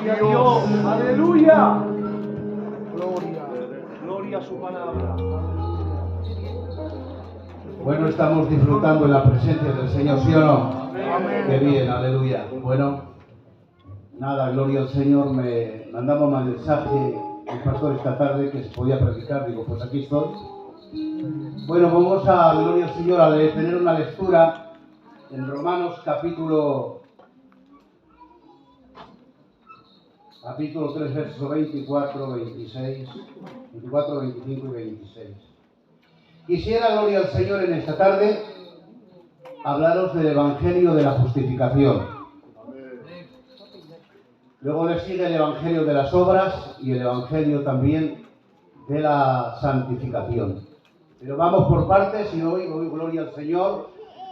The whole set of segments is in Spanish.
Gloria a Dios. Aleluya. Gloria a su palabra. Bueno, estamos disfrutando en la presencia del Señor, ¿sí o no? Amén. Qué bien, aleluya. Bueno, nada, gloria al Señor. Me mandaba un mensaje el pastor esta tarde que se podía predicar. Digo, pues aquí estoy. Bueno, vamos a, gloria al Señor, a tener una lectura en Romanos capítulo 3, versos 24, 26, 24, 25 y 26. Quisiera, gloria al Señor, en esta tarde hablaros del Evangelio de la Justificación. Luego le sigue el Evangelio de las Obras y el Evangelio también de la Santificación. Pero vamos por partes y hoy, gloria al Señor,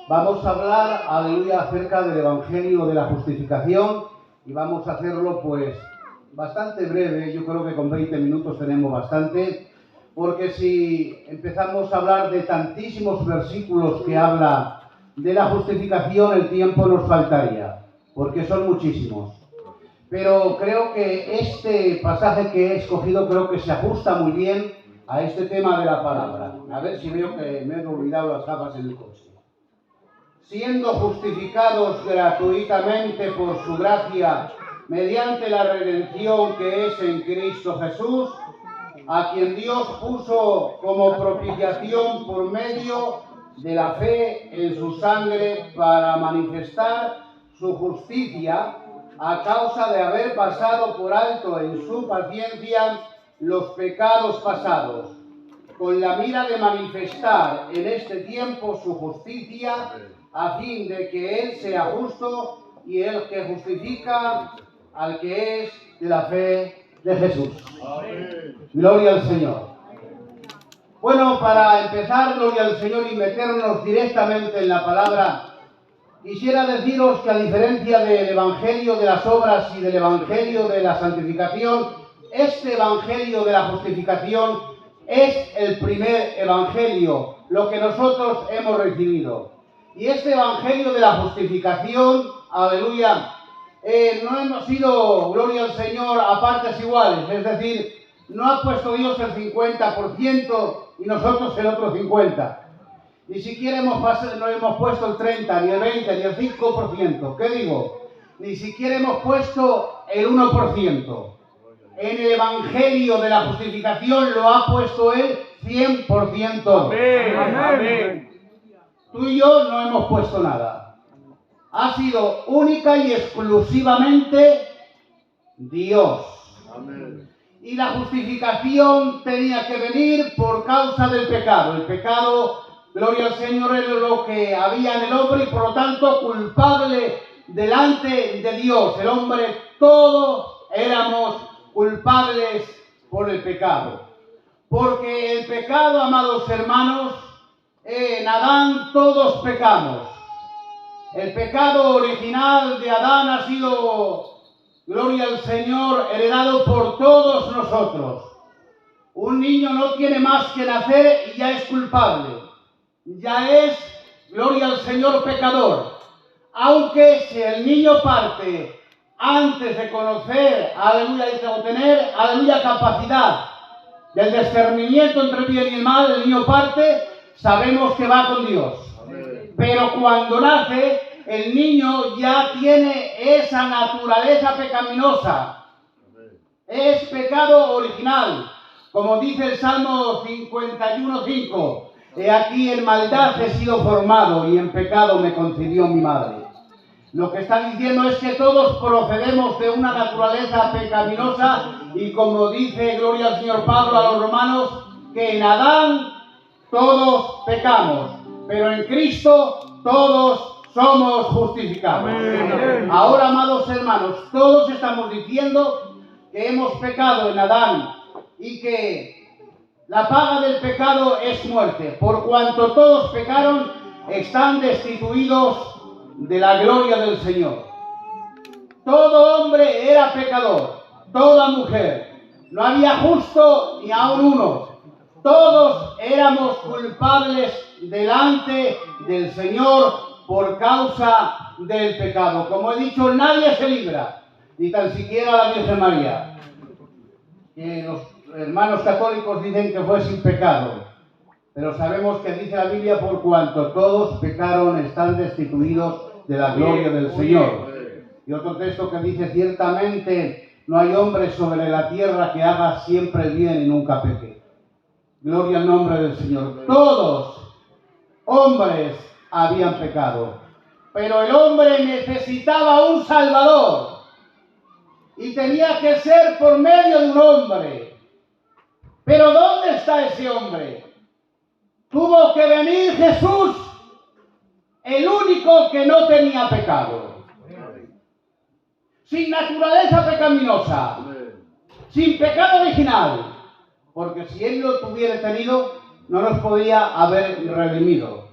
vamos a hablar, aleluya, acerca del Evangelio de la Justificación y vamos a hacerlo pues bastante breve. Yo creo que con 20 minutos tenemos bastante, porque si empezamos a hablar de tantísimos versículos que habla de la justificación, el tiempo nos faltaría, porque son muchísimos. Pero creo que este pasaje que he escogido creo que se ajusta muy bien a este tema de la palabra. A ver si veo que me he olvidado las gafas en el coche. Siendo justificados gratuitamente por su gracia, mediante la redención que es en Cristo Jesús, a quien Dios puso como propiciación por medio de la fe en su sangre para manifestar su justicia, a causa de haber pasado por alto en su paciencia los pecados pasados, con la mira de manifestar en este tiempo su justicia, a fin de que Él sea justo y el que justifica al que es de la fe de Jesús. Amén. Gloria al Señor. Bueno, para empezar, gloria al Señor, y meternos directamente en la palabra, quisiera deciros que a diferencia del Evangelio de las Obras y del Evangelio de la Santificación, este Evangelio de la Justificación es el primer Evangelio, lo que nosotros hemos recibido. Y este Evangelio de la Justificación, aleluya, no hemos sido, gloria al Señor, a partes iguales, es decir, no ha puesto Dios el 50% y nosotros el otro 50%. Ni siquiera no hemos puesto el 30%, ni el 20%, ni el 5%. ¿Qué digo? Ni siquiera hemos puesto el 1%. En el Evangelio de la Justificación lo ha puesto Él 100%. Amén. Amén. Tú y yo no hemos puesto nada. Ha sido única y exclusivamente Dios. Amén. Y la justificación tenía que venir por causa del pecado. El pecado, gloria al Señor, era lo que había en el hombre y por lo tanto culpable delante de Dios. El hombre, todos éramos culpables por el pecado. Porque el pecado, amados hermanos, en Adán todos pecamos. El pecado original de Adán ha sido, gloria al Señor, heredado por todos nosotros. Un niño no tiene más que nacer y ya es culpable. Ya es, gloria al Señor, pecador. Aunque si el niño parte antes de conocer, aleluya, o tener, aleluya, capacidad del discernimiento entre el bien y el mal, el niño parte, sabemos que va con Dios. Amén. Pero cuando nace, el niño ya tiene esa naturaleza pecaminosa. Amén. Es pecado original. Como dice el Salmo 51:5, he aquí en maldad he sido formado y en pecado me concibió mi madre. Lo que está diciendo es que todos procedemos de una naturaleza pecaminosa y como dice, gloria al Señor Pablo a los romanos, que en Adán todos pecamos, pero en Cristo todos somos justificados. Amén. Ahora, amados hermanos, todos estamos diciendo que hemos pecado en Adán y que la paga del pecado es muerte. Por cuanto todos pecaron, están destituidos de la gloria del Señor. Todo hombre era pecador, toda mujer. No había justo ni aun uno. Todos éramos culpables delante del Señor por causa del pecado. Como he dicho, nadie se libra. ni tan siquiera la Virgen María, que los hermanos católicos dicen que fue sin pecado, pero sabemos que dice la Biblia: por cuanto todos pecaron, están destituidos de la gloria del Señor. Y otro texto que dice: ciertamente no hay hombre sobre la tierra que haga siempre el bien y nunca peque. Gloria al nombre del Señor. Todos hombres habían pecado, pero el hombre necesitaba un Salvador y tenía que ser por medio de un hombre. Pero ¿dónde está ese hombre? Tuvo que venir Jesús, el único que no tenía pecado, sin naturaleza pecaminosa, sin pecado original, porque si él lo tuviera tenido, no nos podía haber redimido.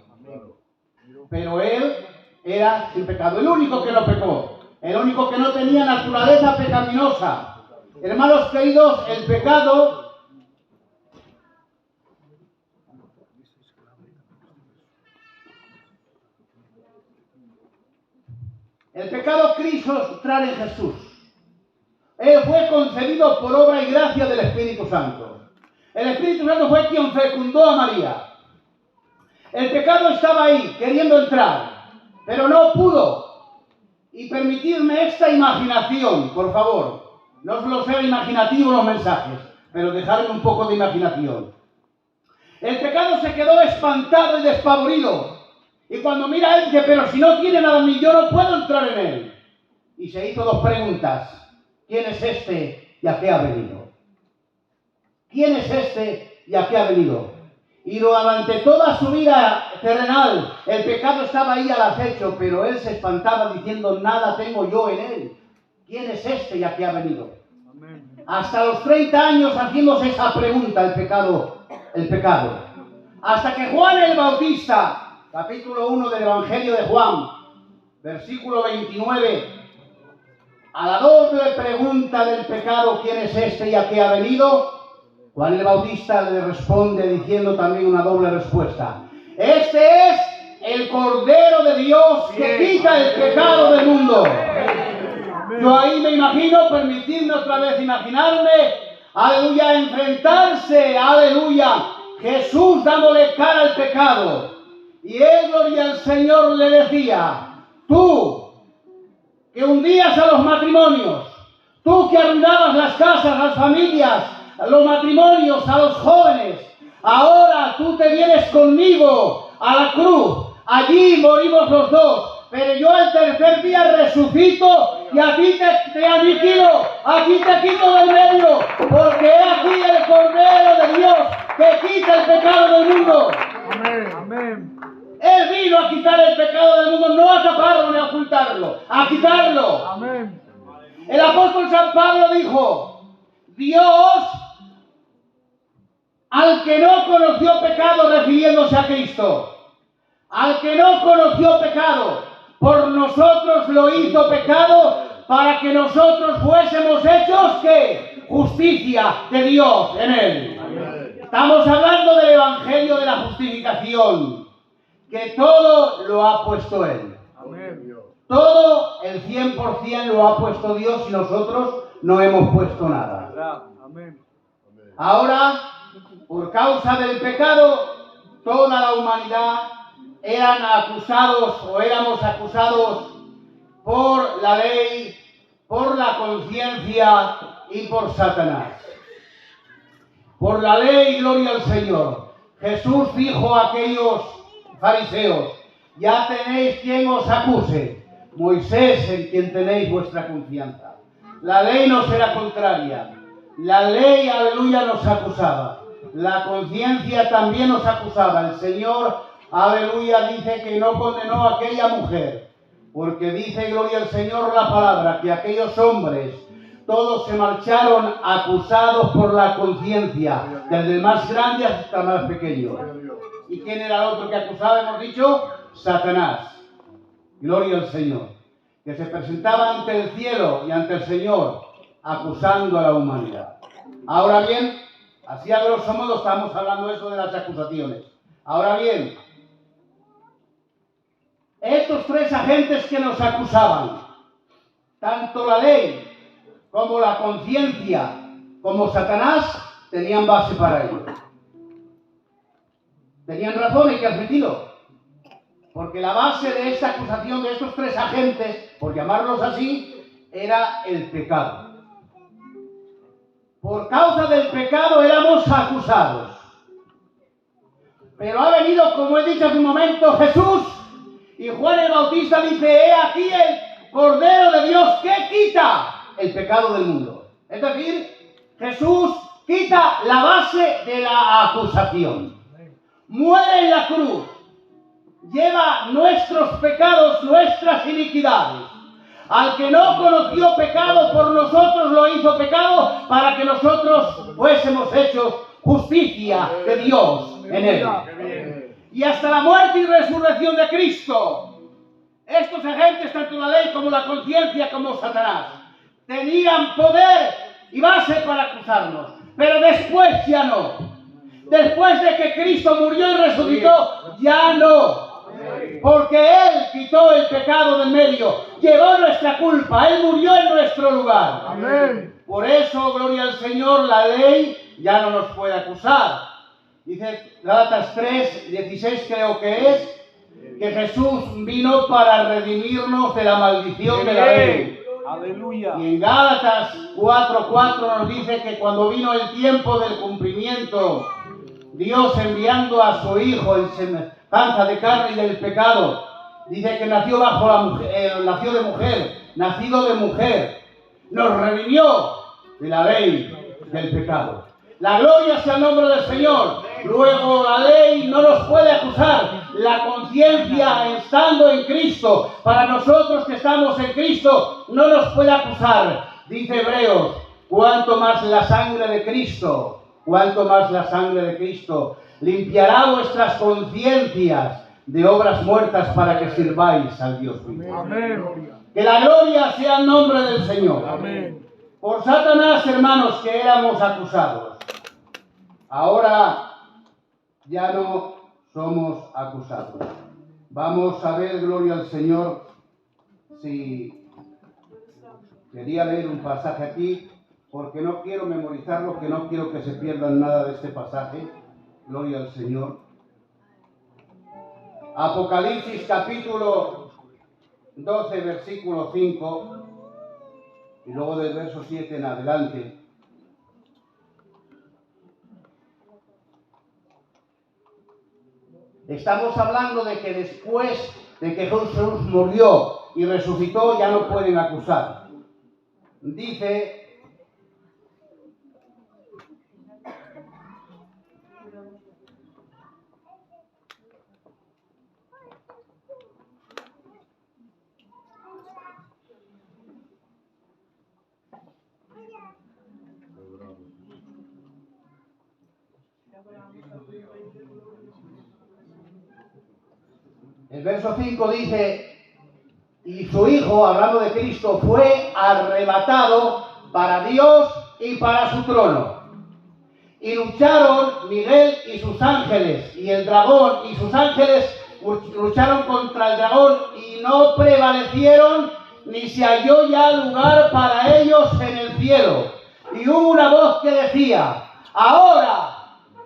Pero él era sin pecado, el único que no pecó, el único que no tenía naturaleza pecaminosa. Hermanos queridos, el pecado quiso entrar en Jesús. Él fue concebido por obra y gracia del Espíritu Santo. El Espíritu Santo fue quien fecundó a María. El pecado estaba ahí, queriendo entrar, pero no pudo. Y permitidme esta imaginación, por favor. No solo ser imaginativos los mensajes, pero dejarme un poco de imaginación. El pecado se quedó espantado y despavorido. Y cuando mira a él dice: pero si no tiene nada en mí, yo no puedo entrar en él. Y se hizo dos preguntas: ¿quién es este y a qué ha venido? ¿Quién es este y a qué ha venido? Y durante toda su vida terrenal, el pecado estaba ahí al acecho, pero él se espantaba diciendo: nada tengo yo en él. ¿Quién es este y a qué ha venido? Amén. Hasta los 30 años haciéndose esa pregunta, el pecado. Hasta que Juan el Bautista, capítulo 1 del Evangelio de Juan, versículo 29, a la doble pregunta del pecado: ¿quién es este y a qué ha venido?, Juan el Bautista le responde diciendo también una doble respuesta: este es el Cordero de Dios que quita el pecado del mundo. Yo ahí me imagino, permitidme otra vez imaginarme, aleluya, enfrentarse, aleluya, Jesús dándole cara al pecado. Y él, gloria al Señor, le decía: tú que hundías a los matrimonios, tú que arruinabas las casas, las familias, a los matrimonios, a los jóvenes, ahora tú te vienes conmigo a la cruz. Allí morimos los dos, pero yo al tercer día resucito y a ti te aniquilo, aquí te quito del medio, porque he aquí el Cordero de Dios que quita el pecado del mundo. Amén. Amén. Él vino a quitar el pecado del mundo, no a taparlo ni a ocultarlo, a quitarlo. Amén. El apóstol San Pablo dijo: Dios, al que no conoció pecado, refiriéndose a Cristo, al que no conoció pecado, por nosotros lo hizo pecado, para que nosotros fuésemos hechos, ¿qué? Justicia de Dios en él. Amén. Estamos hablando del Evangelio de la justificación, que todo lo ha puesto él. Amén. Todo, el 100% lo ha puesto Dios y nosotros no hemos puesto nada. Amén. Ahora, por causa del pecado, toda la humanidad éramos acusados por la ley, por la conciencia y por Satanás. Por la ley, gloria al Señor. Jesús dijo a aquellos fariseos: ya tenéis quien os acuse, Moisés, en quien tenéis vuestra confianza. La ley nos era contraria. La ley, aleluya, nos acusaba. La conciencia también nos acusaba. El Señor, aleluya, dice que no condenó a aquella mujer, porque dice, gloria al Señor, la palabra, que aquellos hombres todos se marcharon acusados por la conciencia, desde el más grande hasta el más pequeño. ¿Y quién era el otro que acusaba? Hemos dicho: Satanás. Gloria al Señor, que se presentaba ante el cielo y ante el Señor acusando a la humanidad. Ahora bien, así a grosso modo estamos hablando eso de las acusaciones. Ahora bien, estos tres agentes que nos acusaban, tanto la ley como la conciencia, como Satanás, tenían base para ello. Tenían razón, hay que admitirlo. Porque la base de esta acusación de estos tres agentes, por llamarlos así, era el pecado. Por causa del pecado éramos acusados. Pero ha venido, como he dicho hace un momento, Jesús, y Juan el Bautista dice: he aquí el Cordero de Dios que quita el pecado del mundo. Es decir, Jesús quita la base de la acusación. Muere en la cruz. Lleva nuestros pecados, nuestras iniquidades. Al que no conoció pecado, por nosotros lo hizo pecado, para que nosotros fuésemos hechos justicia de Dios en él. Y hasta la muerte y resurrección de Cristo, estos agentes, tanto la ley como la conciencia como Satanás, tenían poder y base para acusarnos. Pero después ya no. Después de que Cristo murió y resucitó, ya no. Porque Él quitó el pecado del medio, llevó nuestra culpa, Él murió en nuestro lugar. Amén. Por eso, gloria al Señor, la ley ya no nos puede acusar. Dice Gálatas 3:16, creo que es, que Jesús vino para redimirnos de la maldición de la ley. Aleluya. Y en Gálatas 4:4 nos dice que cuando vino el tiempo del cumplimiento, Dios enviando a su Hijo en semejanza de carne y del pecado, dice que nació bajo la mujer, nació de mujer, nacido de mujer, nos redimió de la ley del pecado. La gloria sea el nombre del Señor. Luego la ley no nos puede acusar. La conciencia, estando en Cristo, para nosotros que estamos en Cristo, no nos puede acusar. Dice Hebreos: cuanto más la sangre de Cristo, cuanto más la sangre de Cristo limpiará vuestras conciencias de obras muertas para que sirváis al Dios vivo. Amén. Que la gloria sea el nombre del Señor. Amén. Por Satanás, hermanos, que éramos acusados. Ahora ya no somos acusados. Vamos a ver, gloria al Señor, si quería leer un pasaje aquí, porque no quiero memorizarlo, que no quiero que se pierdan nada de este pasaje. Gloria al Señor. Apocalipsis capítulo 12, versículo 5, y luego del verso 7 en adelante. Estamos hablando de que después de que Jesús murió y resucitó, ya no pueden acusar. Dice: el verso 5 dice: y su Hijo, hablando de Cristo, fue arrebatado para Dios y para su trono. Y lucharon Miguel y sus ángeles, y el dragón y sus ángeles lucharon contra el dragón y no prevalecieron, ni se halló ya lugar para ellos en el cielo. Y hubo una voz que decía: ahora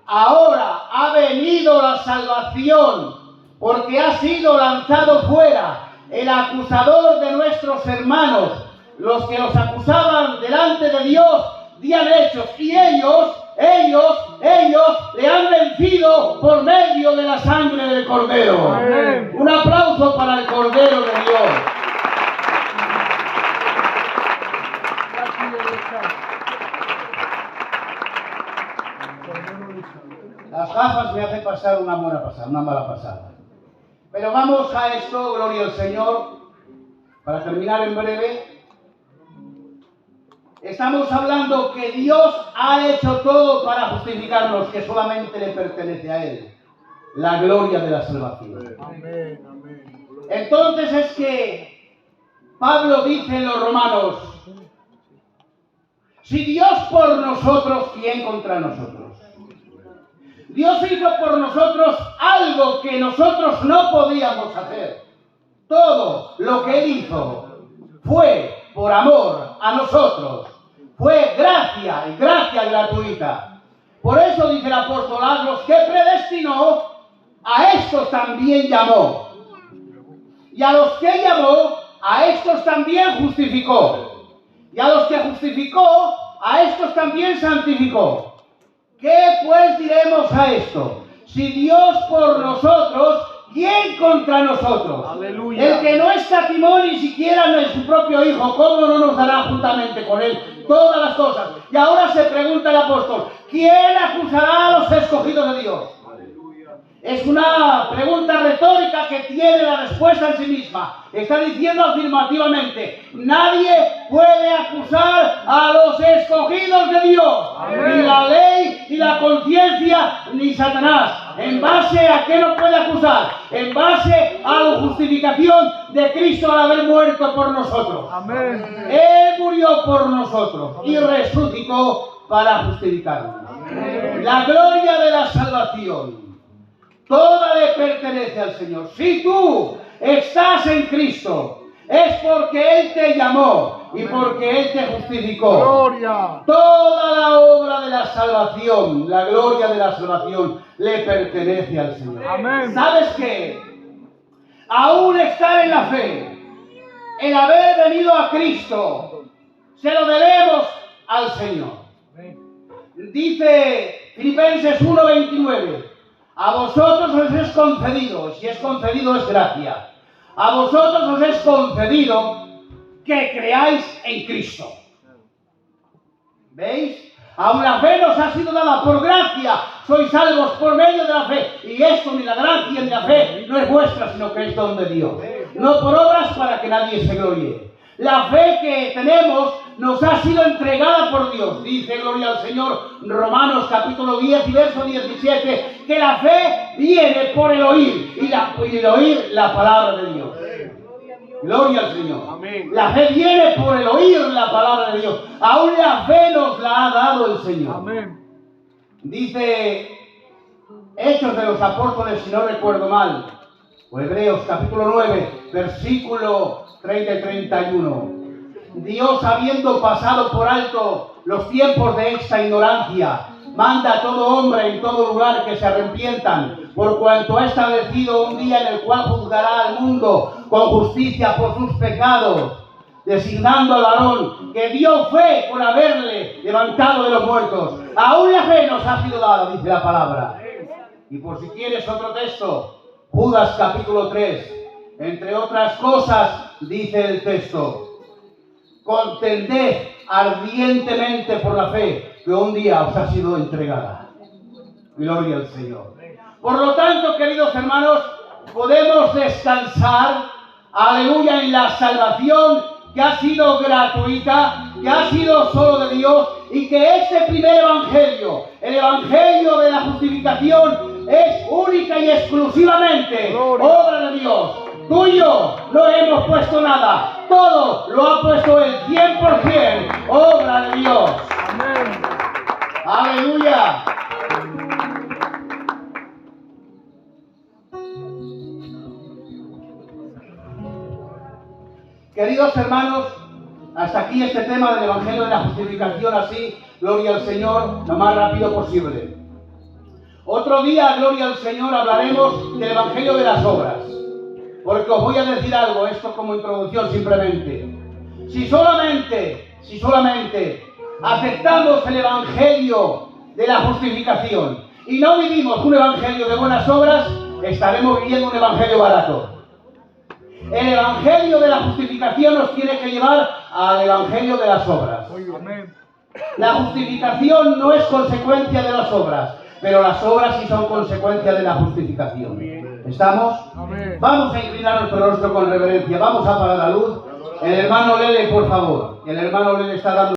ha venido la salvación, porque ha sido lanzado fuera el acusador de nuestros hermanos, los que los acusaban delante de Dios dían hechos, y ellos le han vencido por medio de la sangre del Cordero. Amén. Un aplauso para el Cordero de Dios. Las gafas me hacen pasar una mala pasada. Pero vamos a esto, gloria al Señor, para terminar en breve. Estamos hablando que Dios ha hecho todo para justificarnos, que solamente le pertenece a Él la gloria de la salvación. Amén. Amén. Entonces es que Pablo dice en los Romanos: si Dios por nosotros, ¿quién contra nosotros? Dios hizo por nosotros algo que nosotros no podíamos hacer. Todo lo que Él hizo fue por amor a nosotros. Fue gracia, y gracia gratuita. Por eso dice el apóstol, a los que predestinó, a estos también llamó. Y a los que llamó, a estos también justificó. Y a los que justificó, a estos también santificó. ¿Qué pues diremos a esto? Si Dios por nosotros, ¿quién contra nosotros? Aleluya. El que no escatimó ni siquiera en su propio Hijo, ¿cómo no nos dará juntamente con Él todas las cosas? Y ahora se pregunta el apóstol, ¿quién acusará a los escogidos de Dios? Es una pregunta retórica que tiene la respuesta en sí misma. Está diciendo afirmativamente, nadie puede acusar a los escogidos de Dios. Amén. Ni la ley, ni la conciencia, ni Satanás. ¿En base a qué no puede acusar? En base a la justificación de Cristo al haber muerto por nosotros. Amén. Él murió por nosotros y resucitó para justificarnos. La gloria de la salvación toda le pertenece al Señor. Si tú estás en Cristo, es porque Él te llamó y porque Él te justificó. Gloria. Toda la obra de la salvación, la gloria de la salvación, le pertenece al Señor. Amén. ¿Sabes qué? Aún estar en la fe, el haber venido a Cristo, se lo debemos al Señor. Dice Filipenses 1:29. A vosotros os es concedido, si es concedido es gracia, a vosotros os es concedido que creáis en Cristo. ¿Veis? Aún la fe nos ha sido dada por gracia, sois salvos por medio de la fe. Y esto, ni la gracia ni la fe, no es vuestra, sino que es don de Dios. No por obras para que nadie se gloríe. La fe que tenemos nos ha sido entregada por Dios. Dice, gloria al Señor, Romanos capítulo 10 y verso 17, que la fe viene por el oír, y el oír la palabra de Dios. Gloria al Señor. Amén. La fe viene por el oír la palabra de Dios. Aún la fe nos la ha dado el Señor. Amén. Dice Hechos de los Apóstoles, si no recuerdo mal, o Hebreos capítulo 9, versículo 30 y 31. Dios, habiendo pasado por alto los tiempos de esta ignorancia, manda a todo hombre en todo lugar que se arrepientan, por cuanto ha establecido un día en el cual juzgará al mundo con justicia por sus pecados, designando al varón que dio fe por haberle levantado de los muertos. Aún la fe nos ha sido dada, dice la palabra. Y por si quieres otro texto, Judas capítulo 3, entre otras cosas, dice el texto, contended ardientemente por la fe que un día os ha sido entregada. Gloria al Señor. Por lo tanto, queridos hermanos, podemos descansar, aleluya, en la salvación que ha sido gratuita, que ha sido solo de Dios, y que este primer evangelio, el evangelio de la justificación, es única y exclusivamente obra de Dios. Tú y yo no hemos puesto nada, todo lo ha puesto el 100%, obra de Dios. Amén. Aleluya. Queridos hermanos, hasta aquí este tema del Evangelio de la justificación, así, gloria al Señor, lo más rápido posible. Otro día, gloria al Señor, hablaremos del Evangelio de las obras. Porque os voy a decir algo, esto como introducción simplemente. Si solamente aceptamos el Evangelio de la justificación y no vivimos un Evangelio de buenas obras, estaremos viviendo un Evangelio barato. El Evangelio de la justificación nos tiene que llevar al Evangelio de las obras. Amén. La justificación no es consecuencia de las obras, pero las obras sí son consecuencia de la justificación. ¿Estamos? Amén. Vamos a inclinar nuestro rostro con reverencia. Vamos a apagar la luz. El hermano Lele, por favor. El hermano Lele está dando